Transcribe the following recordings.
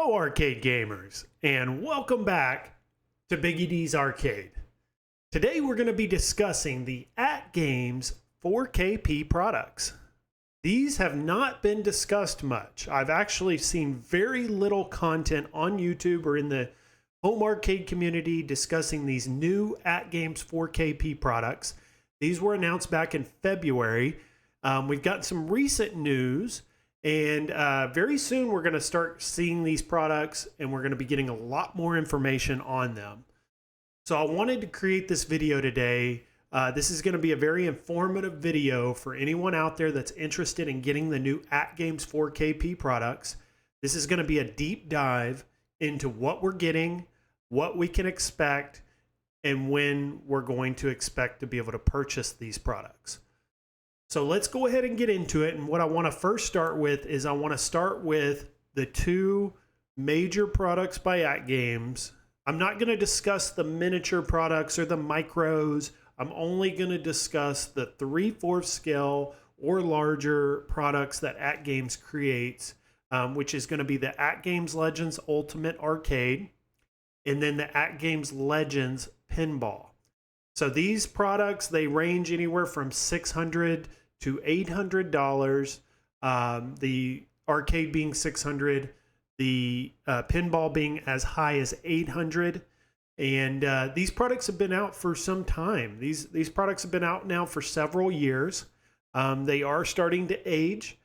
Hello, arcade gamers, and welcome back to Biggie D's Arcade. Today we're going to be discussing the AtGames 4KP products. These have not been discussed much. I've actually seen very little content on YouTube or in the home arcade community discussing these new AtGames 4KP products. These were announced back in February. We've got some recent news. And very soon we're going to start seeing these products and we're going to be getting a lot more information on them. So I wanted to create this video today. This is going to be a very informative video for anyone out there that's interested in getting the new AtGames 4KP products. This is going to be a deep dive into what we're getting, what we can expect, and when we're going to expect to be able to purchase these products. So let's go ahead and get into it. And what I want to first start with is I want to start with the two major products by AtGames. I'm not going to discuss the miniature products or the micros. I'm only going to discuss the 3/4 scale or larger products that AtGames creates, which is going to be the AtGames Legends Ultimate Arcade and then the AtGames Legends Pinball. So these products, they range anywhere from $600 to $800. The arcade being $600, the pinball being as high as $800. And these products have been out for some time. These products have been out now for several years. They are starting to age.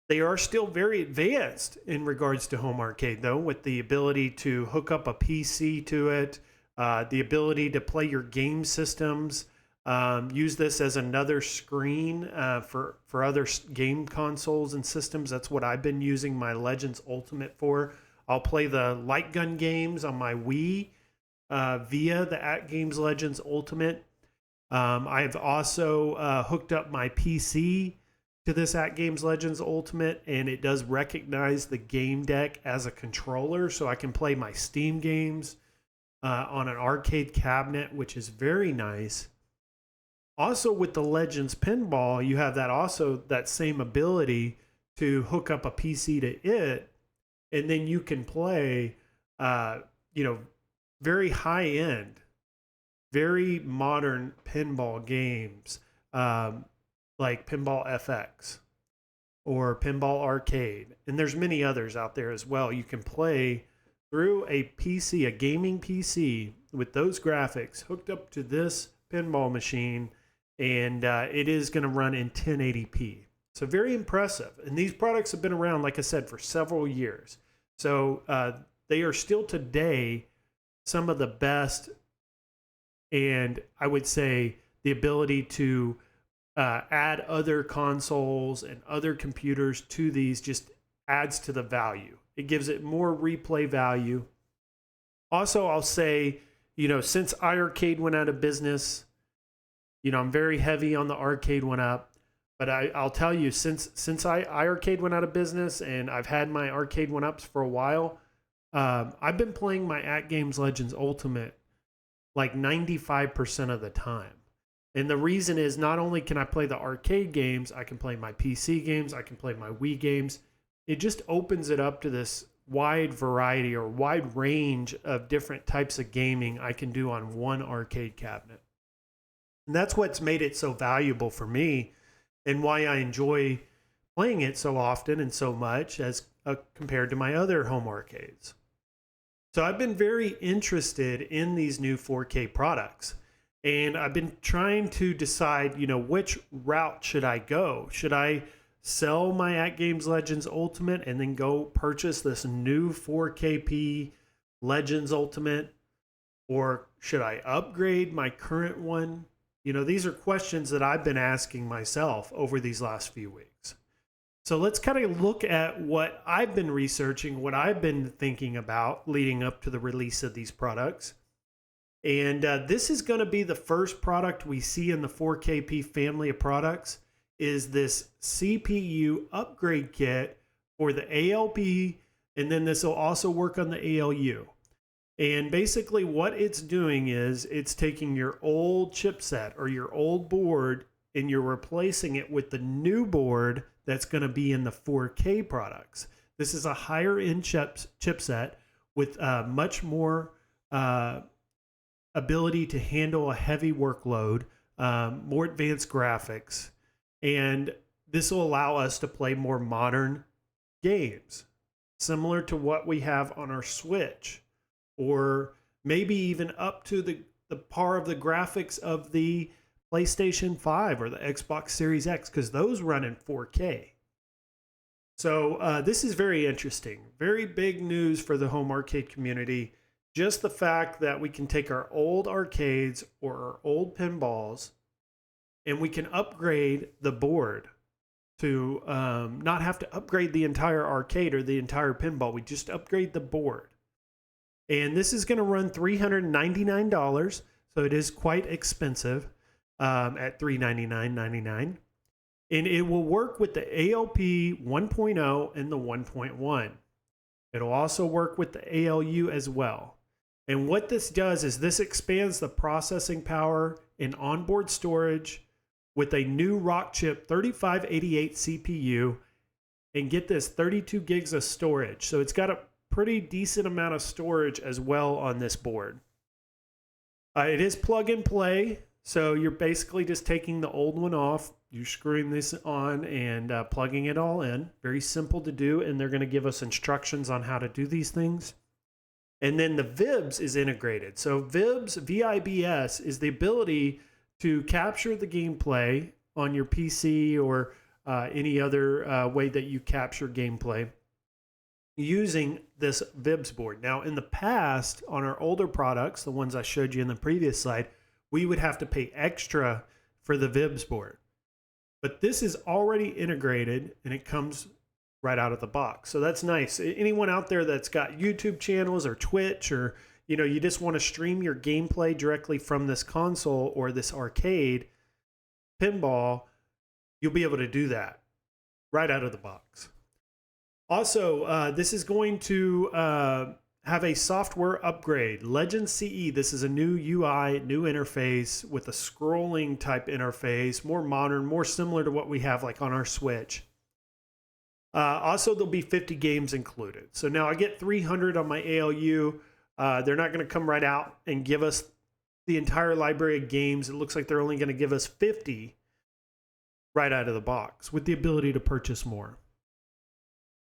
They are still very advanced in regards to home arcade, though, with the ability to hook up a PC to it, the ability to play your game systems, use this as another screen for other game consoles and systems. That's what I've been using my Legends Ultimate for. I'll play the light gun games on my Wii via the AtGames Legends Ultimate. I've also hooked up my PC to this AtGames Legends Ultimate, and it does recognize the game deck as a controller, so I can play my Steam games on an arcade cabinet, which is very nice. Also, with the Legends Pinball, you have that same ability to hook up a PC to it, and then you can play, very high end, very modern pinball games, like Pinball FX or Pinball Arcade, and there's many others out there as well. You can play through a PC, a gaming PC, with those graphics hooked up to this pinball machine. And it is going to run in 1080p. So very impressive. And these products have been around, like I said, for several years. So they are still today some of the best. And I would say the ability to add other consoles and other computers to these just adds to the value. It gives it more replay value. Also, I'll say, since iArcade went out of business, I'm very heavy on the arcade one up, but I'll tell you, since iArcade went out of business and I've had my arcade one ups for a while, I've been playing my AtGames Legends Ultimate like 95% of the time. And the reason is not only can I play the arcade games, I can play my PC games, I can play my Wii games. It just opens it up to this wide variety or wide range of different types of gaming I can do on one arcade cabinet. And that's what's made it so valuable for me and why I enjoy playing it so often and so much as compared to my other home arcades. So I've been very interested in these new 4K products, and I've been trying to decide, which route should I go? Should I sell my AtGames Legends Ultimate and then go purchase this new 4KP Legends Ultimate? Or should I upgrade my current one? These are questions that I've been asking myself over these last few weeks. So let's kind of look at what I've been researching, what I've been thinking about leading up to the release of these products. And this is going to be the first product we see in the 4KP family of products, is this CPU upgrade kit for the ALP, and then this will also work on the ALU. And basically what it's doing is it's taking your old chipset or your old board and you're replacing it with the new board that's going to be in the 4K products. This is a higher end chipset with much more ability to handle a heavy workload, more advanced graphics, and this will allow us to play more modern games, similar to what we have on our Switch, or maybe even up to the par of the graphics of the PlayStation 5 or the Xbox Series X, because those run in 4K. So this is very interesting. Very big news for the home arcade community. Just the fact that we can take our old arcades or our old pinballs and we can upgrade the board to not have to upgrade the entire arcade or the entire pinball. We just upgrade the board. And this is going to run $399, so it is quite expensive at $399.99. And it will work with the ALP 1.0 and the 1.1. It'll also work with the ALU as well. And what this does is this expands the processing power and onboard storage with a new Rockchip 3588 CPU, and get this, 32 gigs of storage. So it's got a pretty decent amount of storage as well on this board. It is plug and play, so you're basically just taking the old one off, you're screwing this on and plugging it all in. Very simple to do, and they're going to give us instructions on how to do these things. And then the VIBS is integrated. So VIBS, VIBS, is the ability to capture the gameplay on your PC or any other way that you capture gameplay using this VIBS board. Now, in the past, on our older products, the ones I showed you in the previous slide, we would have to pay extra for the VIBS board. But this is already integrated and it comes right out of the box. So that's nice. Anyone out there that's got YouTube channels or Twitch, or you just want to stream your gameplay directly from this console or this arcade pinball, you'll be able to do that right out of the box. Also, this is going to have a software upgrade. Legend CE, this is a new UI, new interface with a scrolling type interface, more modern, more similar to what we have like on our Switch. Also, there'll be 50 games included. So now I get 300 on my ALU. They're not going to come right out and give us the entire library of games. It looks like they're only going to give us 50 right out of the box with the ability to purchase more.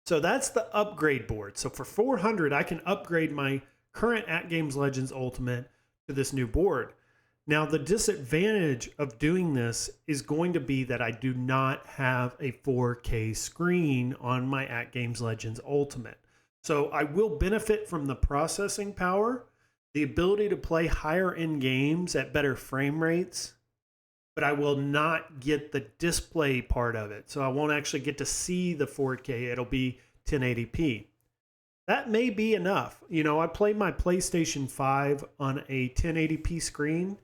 So that's the upgrade board. So for 400, I can upgrade my current AtGames Legends Ultimate to this new board. Now, the disadvantage of doing this is going to be that I do not have a 4K screen on my AtGames Legends Ultimate. So I will benefit from the processing power, the ability to play higher end games at better frame rates, but I will not get the display part of it. So I won't actually get to see the 4K. It'll be 1080p. That may be enough. I played my PlayStation 5 on a 1080p screen,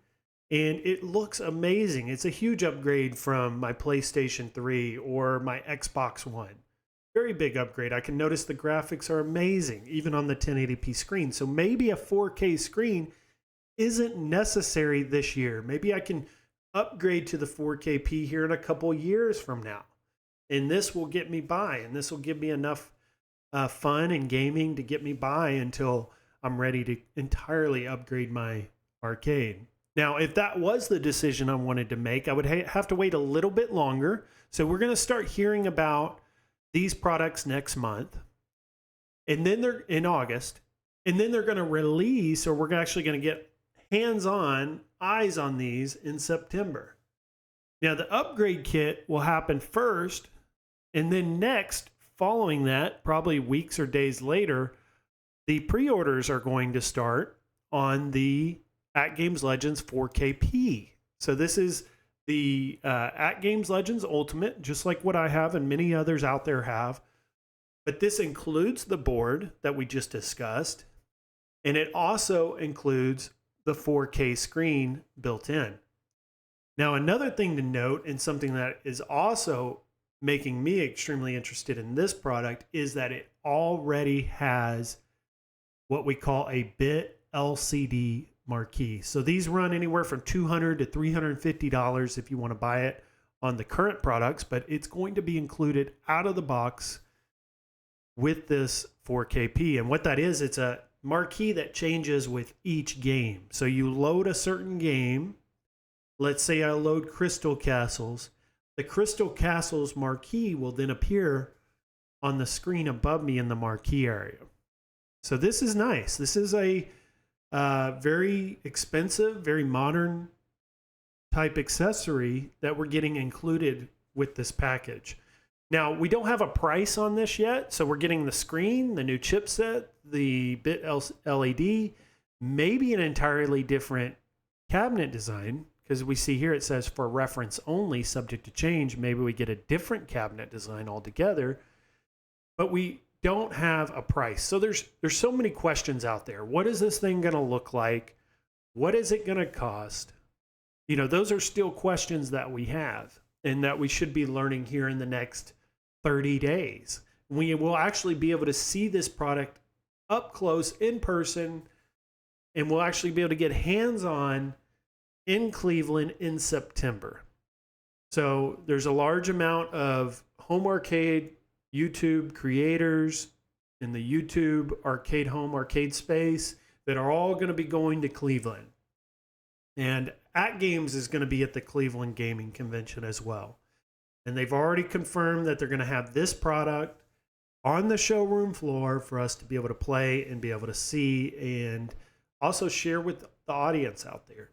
and it looks amazing. It's a huge upgrade from my PlayStation 3 or my Xbox One. Very big upgrade. I can notice the graphics are amazing, even on the 1080p screen. So maybe a 4K screen isn't necessary this year. Maybe I can upgrade to the 4KP here in a couple years from now. And this will get me by, and this will give me enough fun and gaming to get me by until I'm ready to entirely upgrade my arcade. Now, if that was the decision I wanted to make, I would have to wait a little bit longer. So we're going to start hearing about these products next month, and then they're in August, and then they're going to release, or we're actually going to get hands-on eyes on these in September. Now, the upgrade kit will happen first, and then next, following that, probably weeks or days later, the pre-orders are going to start on the AtGames Legends 4KP. So this is the AtGames Legends Ultimate, just like what I have and many others out there have. But this includes the board that we just discussed, and it also includes the 4K screen built in. Now, another thing to note, and something that is also making me extremely interested in this product, is that it already has what we call a bit LCD marquee. So these run anywhere from $200 to $350 if you want to buy it on the current products, but it's going to be included out of the box with this 4KP. And what that is, it's a marquee that changes with each game. So you load a certain game. Let's say I load Crystal Castles. The Crystal Castles marquee will then appear on the screen above me in the marquee area. So this is nice. This is a very expensive, very modern type accessory that we're getting included with this package. Now, we don't have a price on this yet, so we're getting the screen, the new chipset, the bit LED, maybe an entirely different cabinet design, because we see here it says for reference only, subject to change. Maybe we get a different cabinet design altogether, but we don't have a price. So there's so many questions out there. What is this thing going to look like? What is it going to cost? You know, those are still questions that we have and that we should be learning here in the next 30 days. We will actually be able to see this product up close in person, and we'll actually be able to get hands-on in Cleveland in September. So there's a large amount of home arcade YouTube creators in the YouTube arcade home arcade space that are all going to be going to Cleveland. And AtGames is going to be at the Cleveland Gaming Convention as well. And they've already confirmed that they're going to have this product on the showroom floor for us to be able to play and be able to see and also share with the audience out there.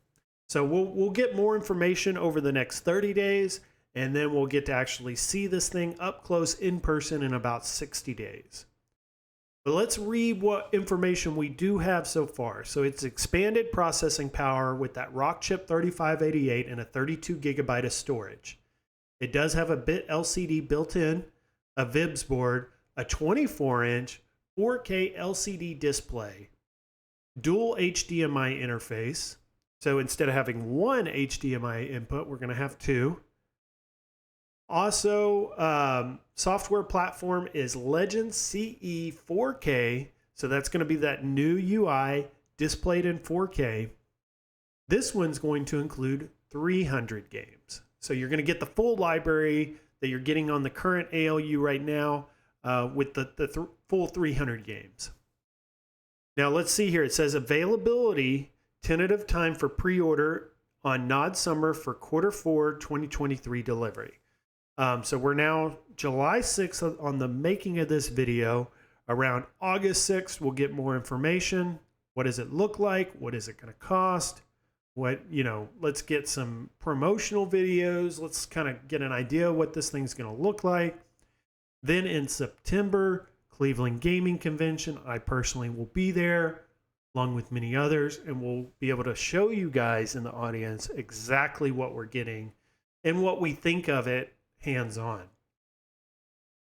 So we'll get more information over the next 30 days, and then we'll get to actually see this thing up close in person in about 60 days. But let's read what information we do have so far. So it's expanded processing power with that Rockchip 3588 and a 32 gigabyte of storage. It does have a bit LCD built in, a VIBS board, a 24-inch 4K LCD display, dual HDMI interface. So instead of having one HDMI input, we're going to have two. Also, software platform is Legend CE 4K. So that's going to be that new UI displayed in 4K. This one's going to include 300 games. So you're going to get the full library that you're getting on the current ALU right now with the full 300 games. Now let's see here. It says availability, tentative time for pre-order on Nod Summer for Q4 2023 delivery. So we're now July 6th on the making of this video. Around August 6th, we'll get more information. What does it look like? What is it going to cost? What, you know, let's get some promotional videos. Let's kind of get an idea of what this thing's going to look like. Then in September, Cleveland Gaming Convention. I personally will be there along with many others, and we'll be able to show you guys in the audience exactly what we're getting and what we think of it hands-on.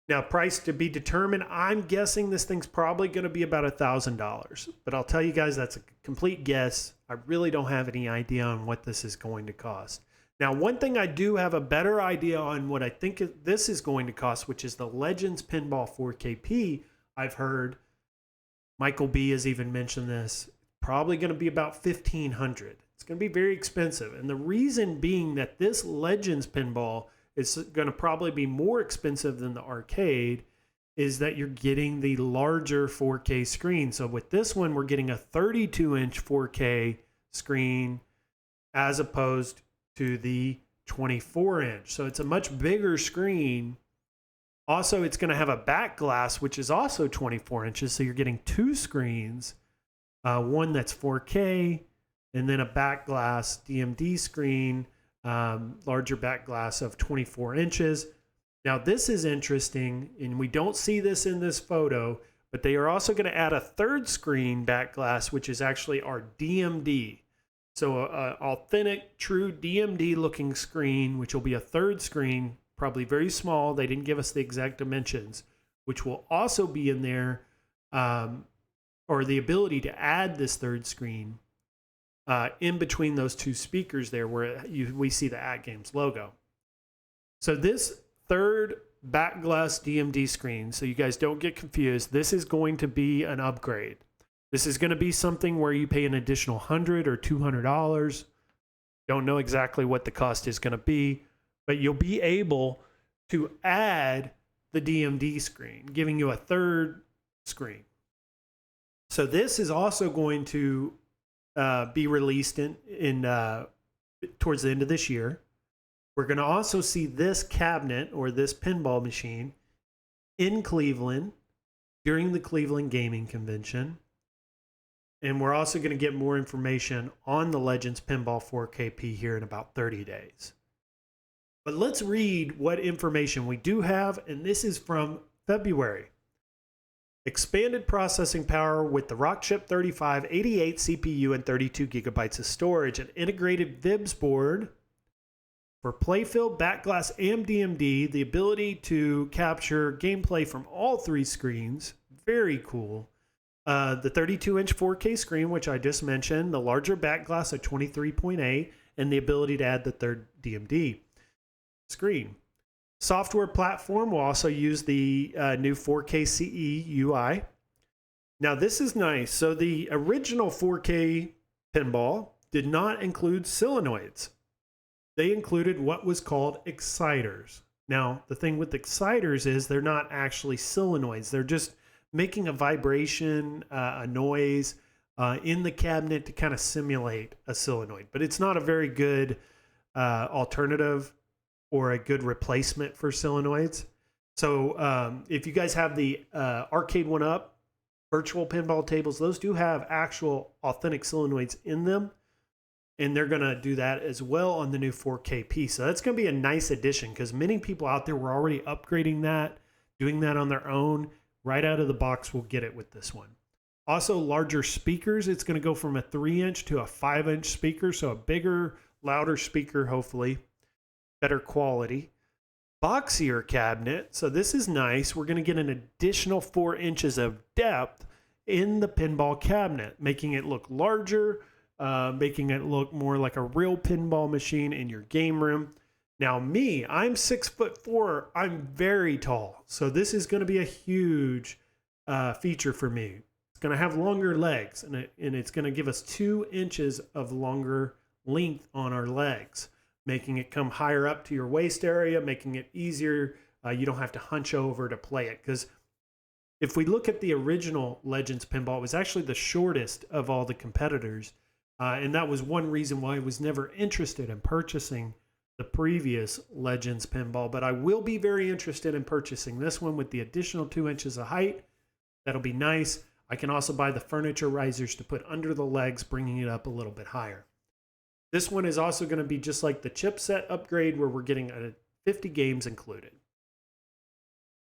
Now, price to be determined. I'm guessing this thing's probably going to be about $1,000, but I'll tell you guys that's a complete guess. I really don't have any idea on what this is going to cost. Now, one thing I do have a better idea on what I think this is going to cost, which is the Legends Pinball 4KP. I've heard Michael B has even mentioned this. Probably going to be about $1,500. It's going to be very expensive. And the reason being that this Legends Pinball is going to probably be more expensive than the arcade is that you're getting the larger 4K screen. So with this one, we're getting a 32-inch 4K screen as opposed to the 24-inch. So it's a much bigger screen. Also, it's going to have a back glass, which is also 24 inches. So you're getting two screens, one that's 4K, and then a back glass DMD screen, larger back glass of 24 inches. Now, this is interesting, and we don't see this in this photo, but they are also going to add a third screen back glass, which is actually our DMD. So an authentic, true DMD looking screen, which will be a third screen, probably very small. They didn't give us the exact dimensions, which will also be in there, or the ability to add this third screen in between those two speakers there where we see the AtGames logo. So this third back glass DMD screen, so you guys don't get confused, this is going to be an upgrade. This is going to be something where you pay an additional $100 or $200. Don't know exactly what the cost is going to be, but you'll be able to add the DMD screen, giving you a third screen. So this is also going to be released in towards the end of this year. We're going to also see this cabinet or this pinball machine in Cleveland during the Cleveland Gaming Convention. And we're also going to get more information on the Legends Pinball 4KP here in about 30 days. But let's read what information we do have, and this is from February. Expanded processing power with the Rockchip 35, 88 CPU, and 32 gigabytes of storage. An integrated VIBS board for playfield, backglass, and DMD. The ability to capture gameplay from all three screens. Very cool. The 32-inch 4K screen, which I just mentioned. The larger backglass at 23.8. And the ability to add the third DMD screen. Software platform will also use the new 4K CE UI. Now this is nice. So the original 4K pinball did not include solenoids. They included what was called exciters. Now the thing with exciters is they're not actually solenoids. They're just making a vibration, a noise in the cabinet to kind of simulate a solenoid. But it's not a very good alternative or a good replacement for solenoids. So if you guys have the Arcade 1-Up virtual pinball tables, those do have actual authentic solenoids in them. And they're going to do that as well on the new 4KP. So that's going to be a nice addition because many people out there were already upgrading that, doing that on their own. Right out of the box, we'll get it with this one. Also, larger speakers. It's going to go from a 3-inch to a 5-inch speaker. So a bigger, louder speaker, hopefully. Better quality. Boxier cabinet. So this is nice. We're going to get an additional 4 inches of depth in the pinball cabinet, making it look larger, making it look more like a real pinball machine in your game room. Now me, I'm 6'4". I'm very tall. So this is going to be a huge feature for me. It's going to have longer legs, and it's going to give us 2 inches of longer length on our legs, making it come higher up to your waist area, making it easier. You don't have to hunch over to play it. Because if we look at the original Legends pinball, it was actually the shortest of all the competitors. And that was one reason why I was never interested in purchasing the previous Legends pinball. But I will be very interested in purchasing this one with the additional 2 inches of height. That'll be nice. I can also buy the furniture risers to put under the legs, bringing it up a little bit higher. This one is also going to be just like the chipset upgrade where we're getting 50 games included.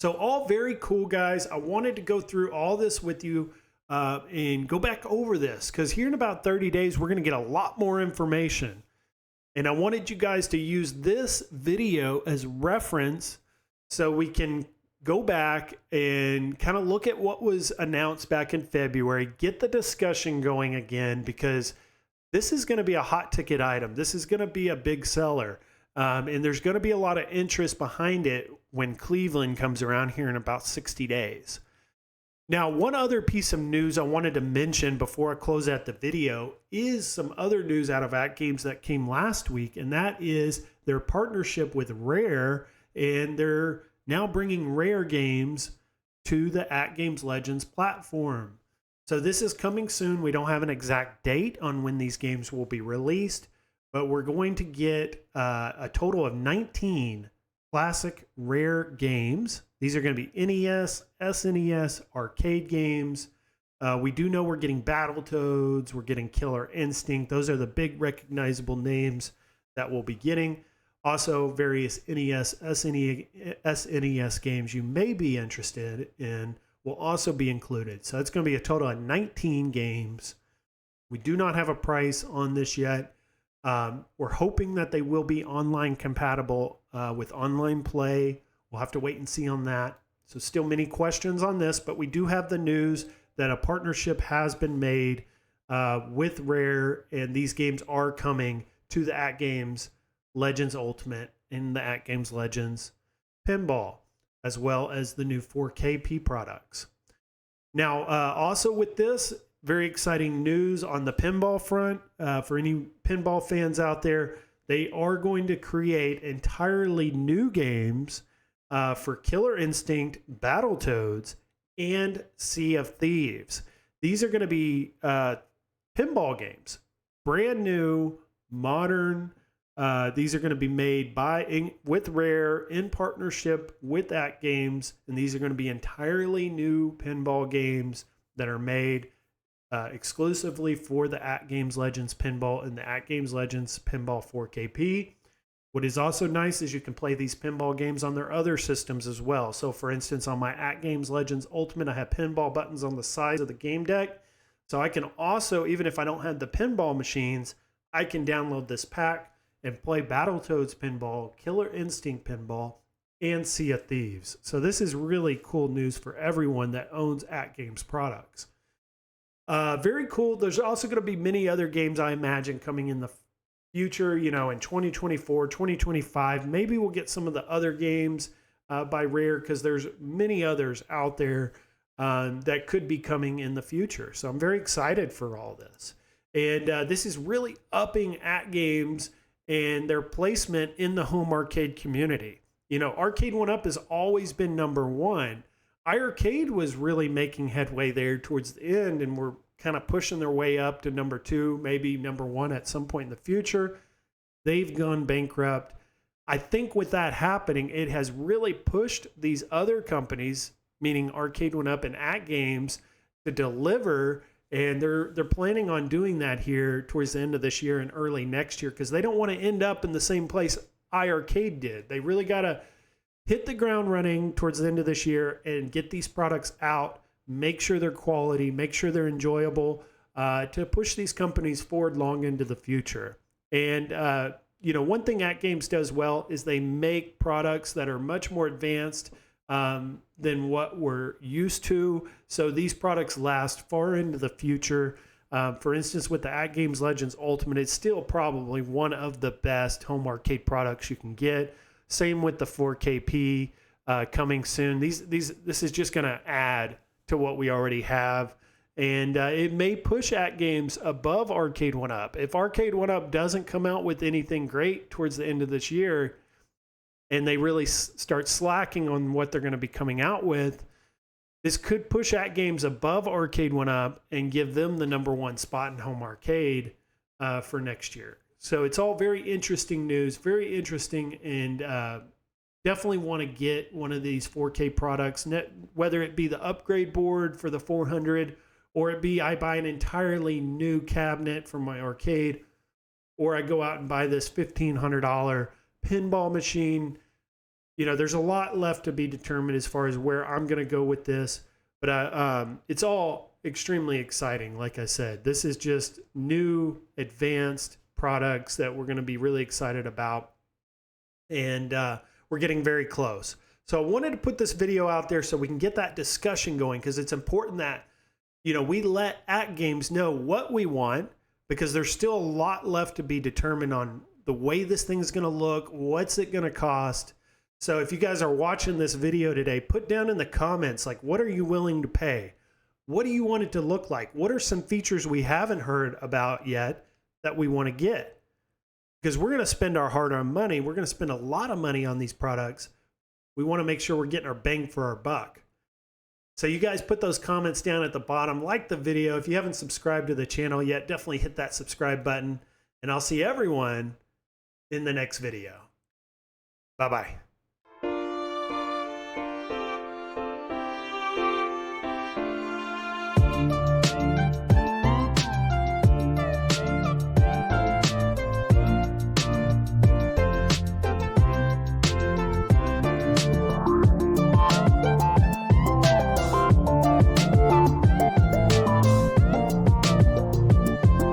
So all very cool, guys. I wanted to go through all this with you and go back over this because here in about 30 days, we're going to get a lot more information. And I wanted you guys to use this video as reference so we can go back and kind of look at what was announced back in February, get the discussion going again, because this is going to be a hot ticket item. This is going to be a big seller. And there's going to be a lot of interest behind it when Cleveland comes around here in about 60 days. Now, one other piece of news I wanted to mention before I close out the video is some other news out of AtGames that came last week, and that is their partnership with Rare, and they're now bringing Rare games to the AtGames Legends platform. So this is coming soon. We don't have an exact date on when these games will be released, but we're going to get a total of 19 classic Rare games. These are going to be NES, SNES, arcade games. We do know we're getting Battletoads, we're getting Killer Instinct. Those are the big recognizable names that we'll be getting. Also, various NES, SNES games you may be interested in will also be included. So it's going to be a total of 19 games. We do not have a price on this yet. We're hoping that they will be online compatible with online play. We'll have to wait and see on that. So still many questions on this, but we do have the news that a partnership has been made with Rare, and these games are coming to the AtGames Legends Ultimate and the AtGames Legends Pinball, as well as the new 4KP products. Now, also with this, very exciting news on the pinball front. For any pinball fans out there, they are going to create entirely new games for Killer Instinct, Battletoads, and Sea of Thieves. These are going to be pinball games, brand new, modern. These are going to be made with Rare in partnership with AtGames, and these are going to be entirely new pinball games that are made exclusively for the AtGames Legends Pinball and the AtGames Legends Pinball 4KP. What is also nice is you can play these pinball games on their other systems as well. So for instance, on my AtGames Legends Ultimate, I have pinball buttons on the sides of the game deck. So I can also, even if I don't have the pinball machines, I can download this pack and play Battletoads Pinball, Killer Instinct Pinball, and Sea of Thieves. So this is really cool news for everyone that owns AtGames products. Very cool. There's also going to be many other games, I imagine, coming in the future, you know, in 2024, 2025. Maybe we'll get some of the other games by Rare, because there's many others out there that could be coming in the future. So I'm very excited for all this. And this is really upping AtGames and their placement in the home arcade community. You know, Arcade 1-Up has always been #1. iArcade was really making headway there towards the end, and we're kind of pushing their way up to #2, maybe #1 at some point in the future. They've gone bankrupt. I think with that happening, it has really pushed these other companies, meaning Arcade 1-Up and AtGames, to deliver. And they're planning on doing that here towards the end of this year and early next year, because they don't want to end up in the same place iArcade did. They really got to hit the ground running towards the end of this year and get these products out, make sure they're quality, make sure they're enjoyable, to push these companies forward long into the future. And, you know, one thing AtGames does well is they make products that are much more advanced than what we're used to. So these products last far into the future. For instance, with the AtGames Legends Ultimate, it's still probably one of the best home arcade products you can get. Same with the 4KP coming soon. This is just going to add to what we already have. And it may push AtGames above Arcade 1-Up. If Arcade 1-Up doesn't come out with anything great towards the end of this year, and they really start slacking on what they're going to be coming out with, this could push AtGames above Arcade 1-Up and give them the #1 spot in home arcade for next year. So it's all very interesting news, very interesting, and definitely want to get one of these 4K products, whether it be the upgrade board for the 400, or it be I buy an entirely new cabinet for my arcade, or I go out and buy this $1,500 pinball machine. You know, there's a lot left to be determined as far as where I'm going to go with this, but it's all extremely exciting. Like I said, this is just new, advanced products that we're going to be really excited about, and we're getting very close. So I wanted to put this video out there so we can get that discussion going, because it's important that, you know, we let AtGames know what we want, because there's still a lot left to be determined on the way this thing's going to look, what's it going to cost. So if you guys are watching this video today, put down in the comments, like, what are you willing to pay? What do you want it to look like? What are some features we haven't heard about yet that we want to get? Because we're going to spend our hard-earned money. We're going to spend a lot of money on these products. We want to make sure we're getting our bang for our buck. So you guys put those comments down at the bottom. Like the video. If you haven't subscribed to the channel yet, definitely hit that subscribe button. And I'll see everyone in the next video. Bye-bye.